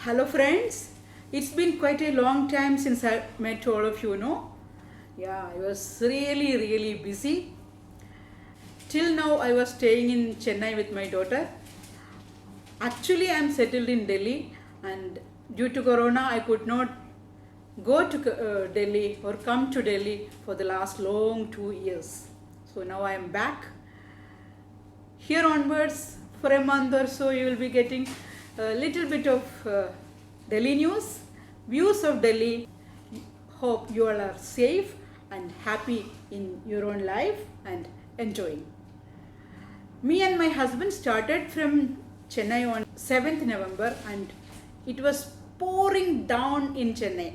Hello friends, it's been quite a long time since I met all of you, no? Yeah, I was really busy. Till now I was staying in Chennai with my daughter. Actually, I'm settled in Delhi, and due to Corona I could not go to Delhi or come to Delhi for the last long 2 years. So now I am back. Here onwards, for a month or so, you will be getting a little bit of Delhi news, views of Delhi. Hope you all are safe and happy in your own life and enjoying. Me and my husband started from Chennai on 7th November, and it was pouring down in Chennai.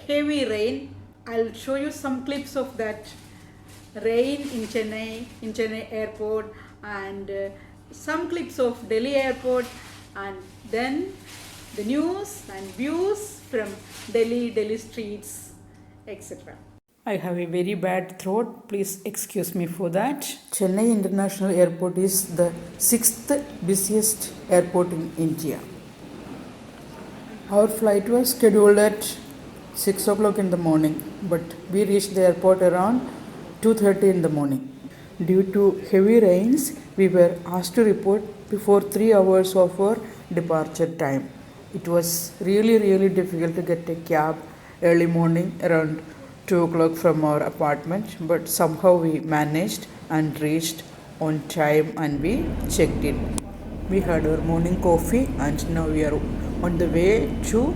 Heavy rain. I'll show you some clips of that rain in Chennai airport, and some clips of Delhi airport, and then the news and views from Delhi streets, etc. I have a very bad throat. Please excuse me for that. Chennai International Airport is the sixth busiest airport in India. Our flight was scheduled at 6 o'clock in the morning, but we reached the airport around 2:30 in the morning. Due to heavy rains, we were asked to report before 3 hours of our departure time. It was really difficult to get a cab early morning around 2 o'clock from our apartment, but somehow we managed and reached on time and we checked in. We had our morning coffee and now we are on the way to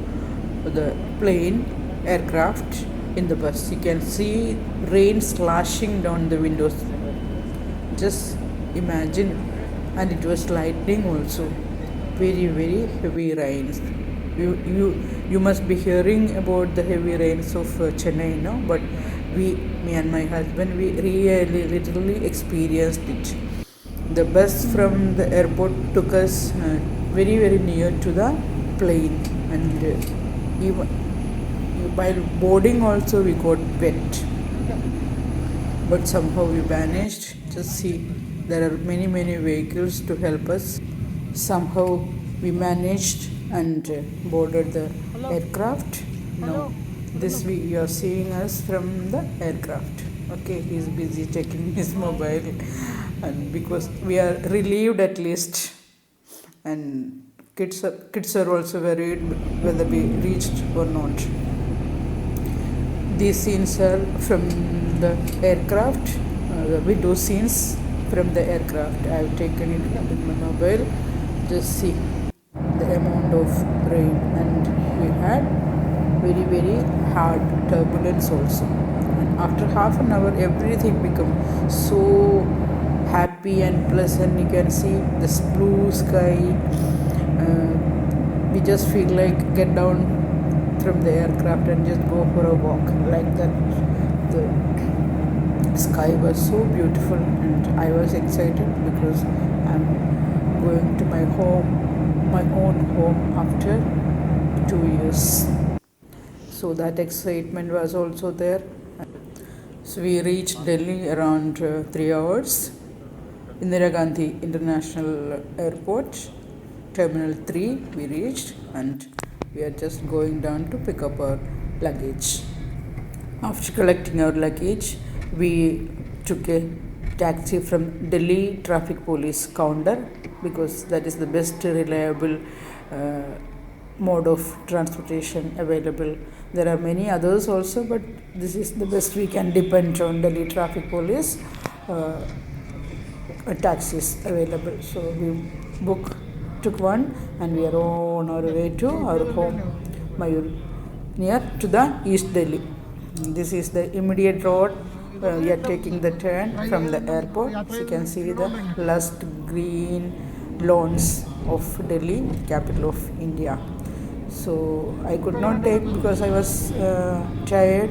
the plane aircraft in the bus. You can see rain slashing down the windows. Just imagine, and it was lightning also. Very heavy rains. You must be hearing about the heavy rains of Chennai now, but me and my husband, we really literally experienced it. The bus from the airport took us very near to the plane, and even while boarding also we got wet, but somehow we managed. Just see, there are many vehicles to help us. Somehow we managed and boarded the aircraft. Now this you are seeing us from the aircraft. Okay, he's busy checking his mobile, and because we are relieved at least, and kids are also worried whether we reached or not. These scenes are from the aircraft, the window scenes from the aircraft. I have taken it with my mobile. Just see the amount of rain, and we had very hard turbulence also. And after half an hour, everything become so happy and pleasant. You can see this blue sky. We just feel like get down from the aircraft and just go for a walk like that. The sky was so beautiful, and I was excited because I'm going to my own home after 2 years. So that excitement was also there. So we reached Delhi around 3 hours. Indira Gandhi International Airport, Terminal 3 we reached, and we are just going down to pick up our luggage. After collecting our luggage, we took a taxi from Delhi Traffic Police counter, because that is the best reliable mode of transportation available. There are many others also, but this is the best we can depend on. Delhi Traffic Police taxis available. So we took one, and we are on our way to our home, Mayur, near to the East Delhi. This is the immediate road. We are taking the turn from the airport. So you can see the lush green lawns of Delhi, capital of India. So I could not take because I was tired.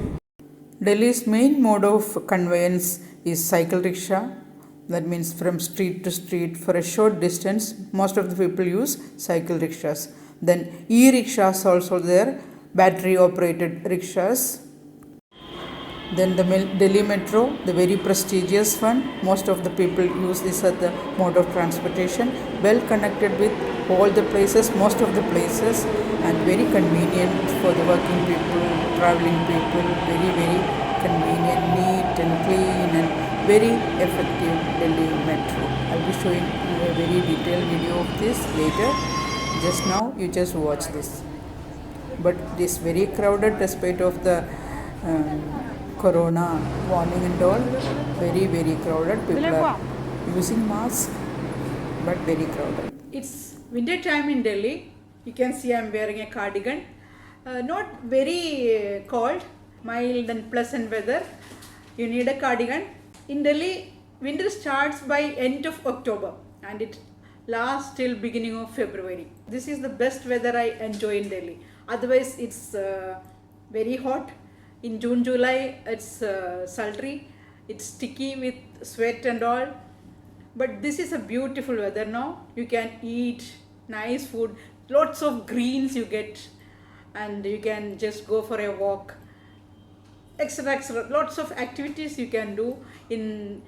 Delhi's main mode of conveyance is cycle rickshaw. That means from street to street for a short distance, most of the people use cycle rickshaws. Then e-rickshaws also there, battery operated rickshaws. Then the Delhi Metro, the very prestigious one. Most of the people use this as the mode of transportation. Well connected with all the places, most of the places, and very convenient for the working people, traveling people. Very, very convenient, neat and clean, and very effective Delhi Metro. I'll be showing you a very detailed video of this later. Just now, you just watch this. But it is very crowded despite of the corona warning and all. Very, very crowded. People are using masks, but very crowded. It's winter time in Delhi. You can see I'm wearing a cardigan. Not very cold, mild and pleasant weather. You need a cardigan. In Delhi, winter starts by end of October and it lasts till beginning of February. This is the best weather I enjoy in Delhi. Otherwise, it's very hot. In June, July, it's sultry. It's sticky with sweat and all. But this is a beautiful weather now. You can eat nice food. Lots of greens you get. And you can just go for a walk. Etc. etc. Lots of activities you can do in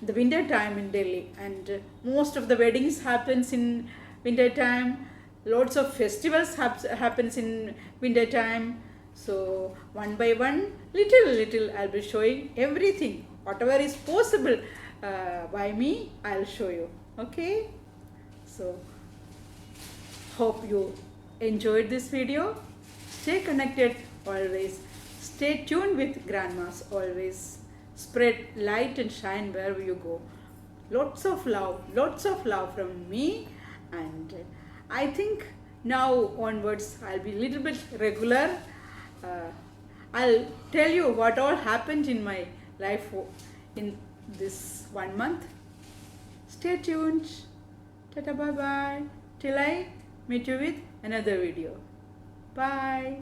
the winter time in Delhi. And most of the weddings happens in winter time. Lots of festivals happens in winter time. So one by one, little I'll be showing everything. Whatever is possible by me, I'll show you. Okay? So hope you enjoyed this video. Stay connected always. Stay tuned with grandmas always. Spread light and shine wherever you go. Lots of love from me, and I think now onwards I'll be a little bit regular. I'll tell you what all happened in my life in this 1 month. Stay tuned. Tata bye bye. Till I meet you with another video. Bye.